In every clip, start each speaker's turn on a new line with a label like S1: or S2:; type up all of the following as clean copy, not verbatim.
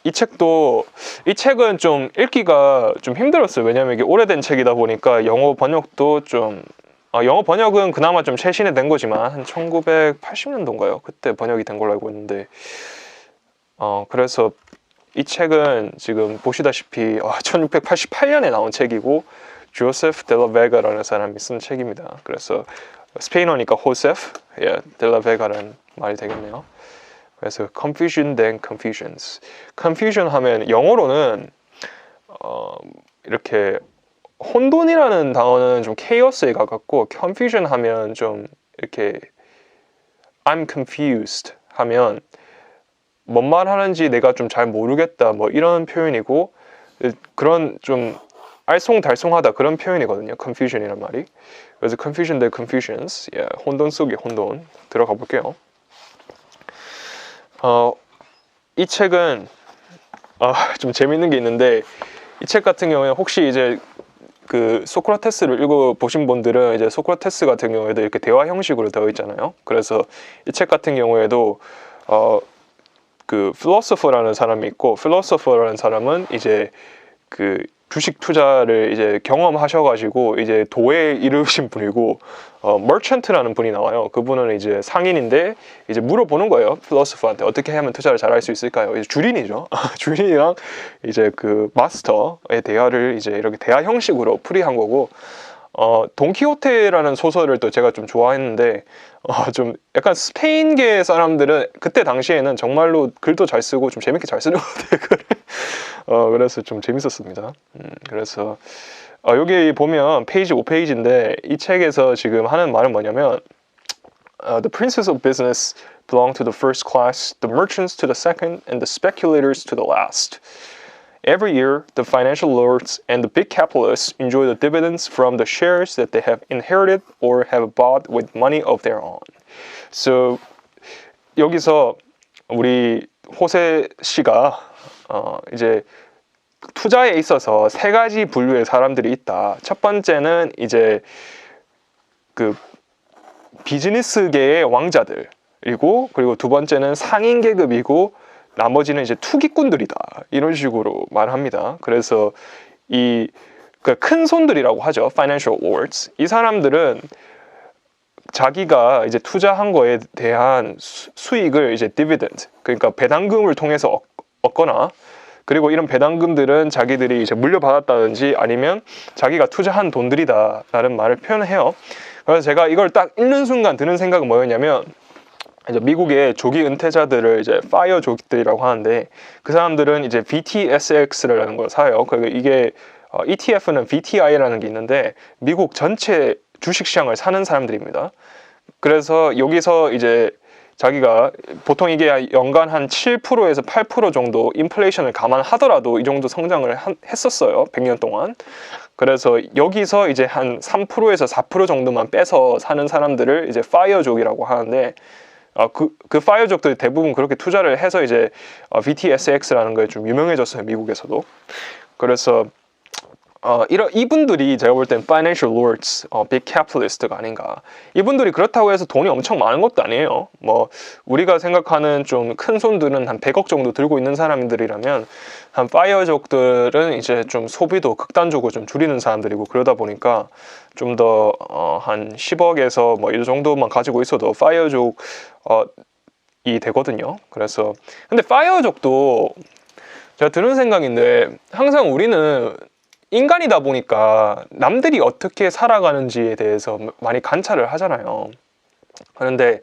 S1: 이 책은 좀 읽기가 좀 힘들었어요. 왜냐면 이게 오래된 책이다 보니까 영어 번역도 좀 영어 번역은 그나마 좀 최신에 된 거지만 한 1980년도인가요? 그때 번역이 된 걸로 알고 있는데 그래서 이 책은 지금 보시다시피 1688년에 나온 책이고 조세프 델라베가라는 사람이 쓴 책입니다. 그래서 스페인어니까 호세프 델라베가라는 말이 되겠네요. 그래서 confusion then confusions. confusion 하면 영어로는 이렇게 혼돈이라는 단어는 좀 chaos에 가깝고 confusion 하면 좀 이렇게 I'm confused 하면 뭔 말 하는지 내가 좀 잘 모르겠다 뭐 이런 표현이고 그런 좀 알쏭달쏭하다 그런 표현이거든요. confusion이란 말이. 그래서 confusion then confusions. 혼돈 속의 혼돈 들어가 볼게요. 이 책은 좀 재밌는 게 있는데 이 책 같은 경우에 혹시 이제 그 소크라테스를 읽어보신 분들은 이제 소크라테스 같은 경우에도 이렇게 대화 형식으로 되어 있잖아요. 그래서 이 책 같은 경우에도 그 필로소퍼라는 사람이 있고 필로소퍼라는 사람은 이제 그 주식 투자를 이제 경험하셔가지고 이제 도에 이르신 분이고 머천트라는 분이 나와요. 그분은 이제 상인인데 이제 물어보는 거예요. 필로소퍼한테 어떻게 하면 투자를 잘할 수 있을까요? 이제 주린이죠. 주린이랑 이제 그 마스터의 대화를 이제 이렇게 대화 형식으로 풀이한 거고 돈키호테라는 소설을 또 제가 좀 좋아했는데 좀 약간 스페인계 사람들은 그때 당시에는 정말로 글도 잘 쓰고 좀 재밌게 잘 쓰는 것 같아요. 그래서 좀 재밌었습니다. 그래서 여기 보면 페이지 5페이지인데 이 책에서 지금 하는 말은 뭐냐면 The princes of business belong to the first class, the merchants to the second, and the speculators to the last. Every year, the financial lords and the big capitalists enjoy the dividends from the shares that they have inherited or have bought with money of their own. So, 여기서 우리 호세 씨가 이제 투자에 있어서 세 가지 분류의 사람들이 있다. 첫 번째는 이제 그 비즈니스계의 왕자들이고, 그리고 두 번째는 상인 계급이고, 나머지는 이제 투기꾼들이다 이런 식으로 말합니다. 그래서 이 큰 손들이라고 하죠. Financial lords. 이 사람들은 자기가 이제 투자한 거에 대한 수익을 이제 dividend, 그러니까 배당금을 통해서 얻거나, 그리고 이런 배당금들은 자기들이 이제 물려받았다든지 아니면 자기가 투자한 돈들이다라는 말을 표현해요. 그래서 제가 이걸 딱 읽는 순간 드는 생각은 뭐였냐면 이제 미국의 조기 은퇴자들을 이제 파이어 조기들이라고 하는데 그 사람들은 이제 VTSX라는 걸 사요. 그리고 이게 ETF는 VTI라는 게 있는데 미국 전체 주식시장을 사는 사람들입니다. 그래서 여기서 이제 자기가 보통 이게 연간 한 7%에서 8% 정도 인플레이션을 감안하더라도 이 정도 성장을 했었어요. 100년 동안. 그래서 여기서 이제 한 3%에서 4% 정도만 빼서 사는 사람들을 이제 파이어족이라고 하는데 그 파이어족들이 대부분 그렇게 투자를 해서 이제 VTSX라는 거에 좀 유명해졌어요. 미국에서도. 그래서 이분들이 제가 볼 땐 financial lords, big capitalist가 아닌가. 이분들이 그렇다고 해서 돈이 엄청 많은 것도 아니에요. 뭐 우리가 생각하는 좀 큰 손들은 한 100억 정도 들고 있는 사람들이라면 한 파이어족들은 이제 좀 소비도 극단적으로 좀 줄이는 사람들이고 그러다 보니까 좀 더 한 10억에서 뭐 이 정도만 가지고 있어도 파이어족이 되거든요. 그래서 근데 파이어족도 제가 드는 생각인데 항상 우리는 인간이다 보니까 남들이 어떻게 살아가는지에 대해서 많이 관찰을 하잖아요. 그런데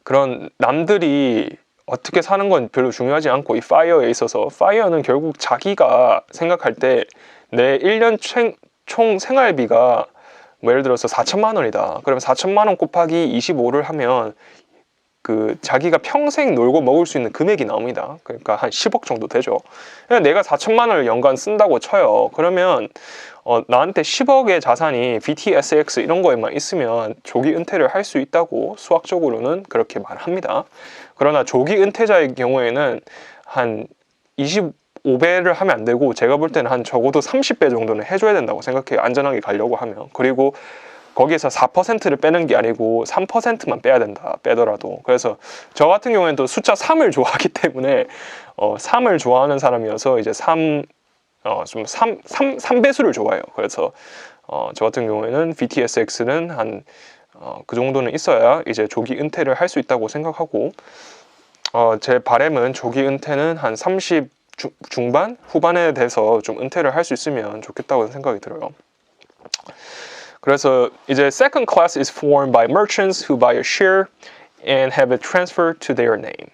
S1: 그런 남들이 어떻게 사는 건 별로 중요하지 않고 이 파이어에 있어서 파이어는 결국 자기가 생각할 때 내 1년 총 생활비가 뭐 예를 들어서 4천만 원이다. 그러면 4천만 원 곱하기 25를 하면 그 자기가 평생 놀고 먹을 수 있는 금액이 나옵니다. 그러니까 한 10억 정도 되죠. 그냥 내가 4천만 원을 연간 쓴다고 쳐요. 그러면 나한테 10억의 자산이 VTSX 이런 거에만 있으면 조기 은퇴를 할 수 있다고 수학적으로는 그렇게 말합니다. 그러나 조기 은퇴자의 경우에는 한 25배를 하면 안 되고 제가 볼 때는 한 적어도 30배 정도는 해줘야 된다고 생각해요. 안전하게 가려고 하면. 그리고 거기에서 4%를 빼는 게 아니고 3%만 빼야 된다. 빼더라도. 그래서 저 같은 경우에는 또 숫자 3을 좋아하기 때문에 3을 좋아하는 사람이어서 이제 3배수를 좋아해요. 그래서 저 같은 경우에는 VTSX는 한 그 정도는 있어야 이제 조기 은퇴를 할 수 있다고 생각하고 제 바람은 조기 은퇴는 한 30 중반? 후반에 돼서 좀 은퇴를 할 수 있으면 좋겠다고 생각이 들어요. 그래서 이제 second class is formed by merchants who buy a share and have it transferred to their name.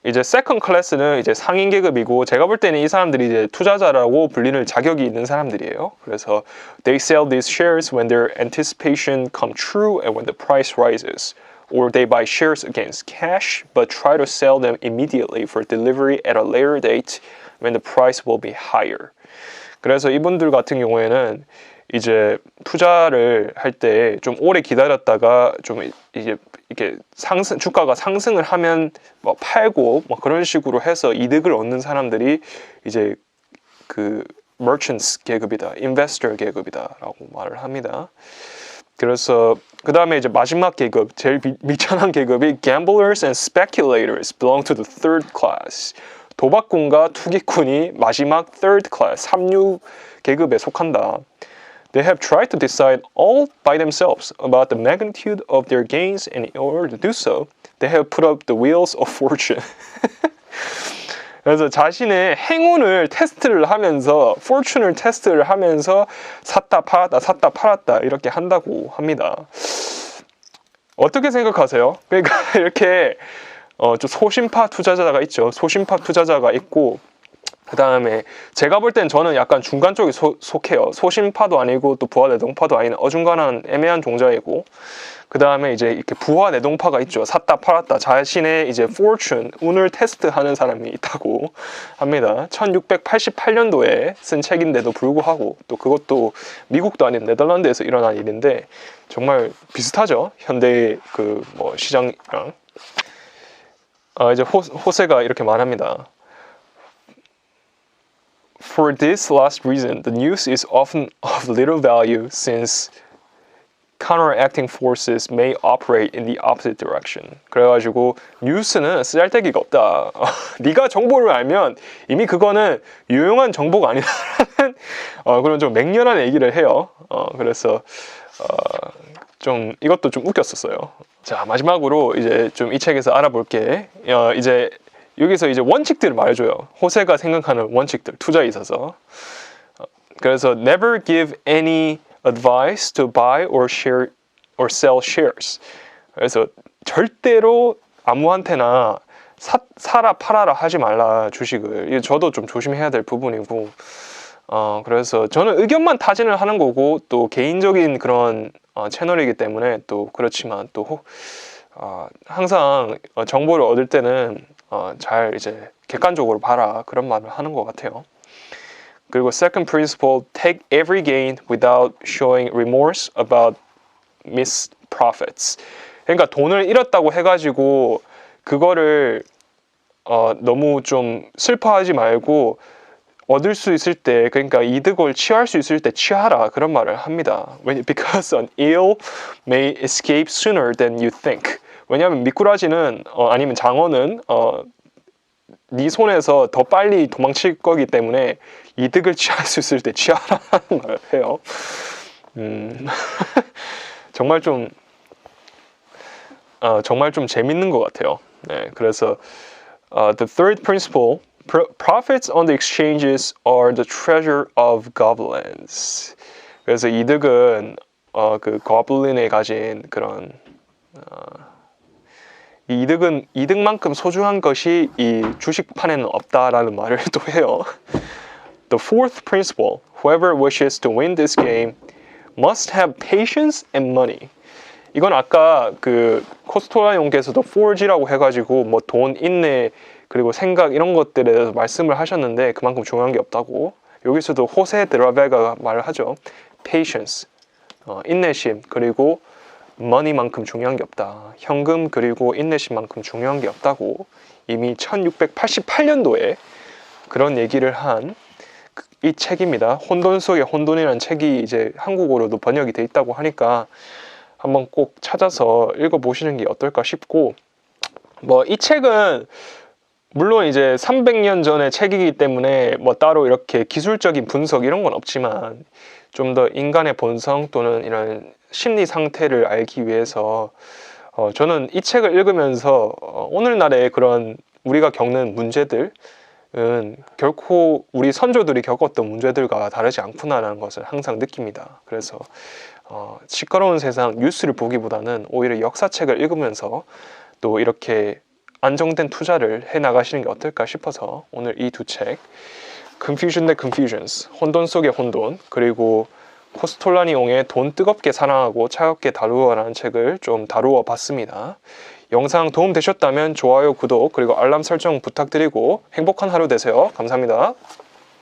S1: 이제 second class는 이제 상인 계급이고 제가 볼 때는 이 사람들이 이제 투자자라고 불리는 자격이 있는 사람들이에요. 그래서 they sell these shares when their anticipation come true and when the price rises. Or they buy shares against cash but try to sell them immediately for delivery at a later date when the price will be higher. 그래서 이분들 같은 경우에는 이제 투자를 할 때 좀 오래 기다렸다가 좀 이제 이렇게 주가가 상승을 하면 뭐 팔고 뭐 그런 식으로 해서 이득을 얻는 사람들이 이제 그 merchants 계급이다, investor 계급이다라고 말을 합니다. 그래서 그 다음에 이제 마지막 계급, 제일 미천한 계급이 gamblers and speculators belong to the third class. 도박꾼과 투기꾼이 마지막 third class, 3류 계급에 속한다. They have tried to decide all by themselves about the magnitude of their gains, and in order to do so, they have put up the wheels of fortune. 그래서 자신의 행운을 테스트를 하면서, fortune을 테스트를 하면서 샀다 팔았다 이렇게 한다고 합니다. 어떻게 생각하세요? 그러니까 이렇게 좀 소심파 투자자가 있죠. 소심파 투자자가 있고 그 다음에 제가 볼 땐 저는 약간 중간 쪽에 속해요. 소심파도 아니고 또 부하 내동파도 아닌 어중간한 애매한 종자이고 그 다음에 이제 이렇게 부하 내동파가 있죠. 샀다 팔았다 자신의 이제 fortune 운을 테스트하는 사람이 있다고 합니다. 1688년도에 쓴 책인데도 불구하고 또 그것도 미국도 아닌 네덜란드에서 일어난 일인데 정말 비슷하죠. 현대의 그 뭐 시장이랑 이제 호세가 이렇게 말합니다. For this last reason, the news is often of little value since counteracting forces may operate in the opposite direction. 그래가지고 뉴스는 쓰잘데기가 없다. 네가 정보를 알면 이미 그거는 유용한 정보가 아니라는 그런 좀 맹렬한 얘기를 해요. 그래서 좀 이것도 좀 웃겼었어요. 자 마지막으로 이제 좀 이 책에서 알아볼게. 이제 여기서 이제 원칙들을 말해줘요. 호세가 생각하는 원칙들, 투자에 있어서. 그래서 never give any advice to buy or share or sell shares. 그래서 절대로 아무한테나 사라 팔아라 하지 말라 주식을. 이게 저도 좀 조심해야 될 부분이고. 그래서 저는 의견만 타진을 하는 거고 또 개인적인 그런 채널이기 때문에 또 그렇지만 또 항상 정보를 얻을 때는 잘 이제 객관적으로 봐라 그런 말을 하는 것 같아요. 그리고 second principle, take every gain without showing remorse about missed profits. 그러니까 돈을 잃었다고 해가지고 그거를 너무 좀 슬퍼하지 말고 얻을 수 있을 때 그러니까 이득을 취할 수 있을 때 취하라 그런 말을 합니다. Because an eel may escape sooner than you think. 왜냐하면 미꾸라지는 아니면 장어는 네 손에서 더 빨리 도망칠 거기 때문에 이득을 취할 수 있을 때 취하라는 말을 해요. 정말 좀 재밌는 것 같아요. 네, 그래서 the third principle, profits on the exchanges are the treasure of goblins. 그래서 이득은 그 gobl인이 가진 그런 이 이득만큼 소중한 것이 이 주식판에는 없다라는 말을 또 해요. The fourth principle, whoever wishes to win this game must have patience and money. 이건 아까 그 코스토라 용께서도 4G라고 해가지고 뭐 돈, 인내, 그리고 생각 이런 것들에 대해서 말씀을 하셨는데 그만큼 중요한 게 없다고. 여기서도 호세 드라베가 말을 하죠. Patience, 인내심, 그리고 money만큼 중요한 게 없다. 현금 그리고 인내심만큼 중요한 게 없다고 이미 1688년도에 그런 얘기를 한 이 책입니다. 혼돈 속의 혼돈이라는 책이 이제 한국어로도 번역이 돼 있다고 하니까 한번 꼭 찾아서 읽어보시는 게 어떨까 싶고, 뭐 이 책은 물론 이제 300년 전의 책이기 때문에 뭐 따로 이렇게 기술적인 분석 이런 건 없지만 좀 더 인간의 본성 또는 이런 심리 상태를 알기 위해서 저는 이 책을 읽으면서 오늘날의 그런 우리가 겪는 문제들은 결코 우리 선조들이 겪었던 문제들과 다르지 않구나라는 것을 항상 느낍니다. 그래서 시끄러운 세상 뉴스를 보기보다는 오히려 역사책을 읽으면서 또 이렇게 안정된 투자를 해 나가시는 게 어떨까 싶어서 오늘 이 두 책, Confusion the Confusions, 혼돈 속의 혼돈, 그리고 코스톨라니옹의 돈 뜨겁게 사랑하고 차갑게 다루어라는 책을 좀 다루어 봤습니다. 영상 도움 되셨다면 좋아요, 구독, 그리고 알람 설정 부탁드리고 행복한 하루 되세요. 감사합니다.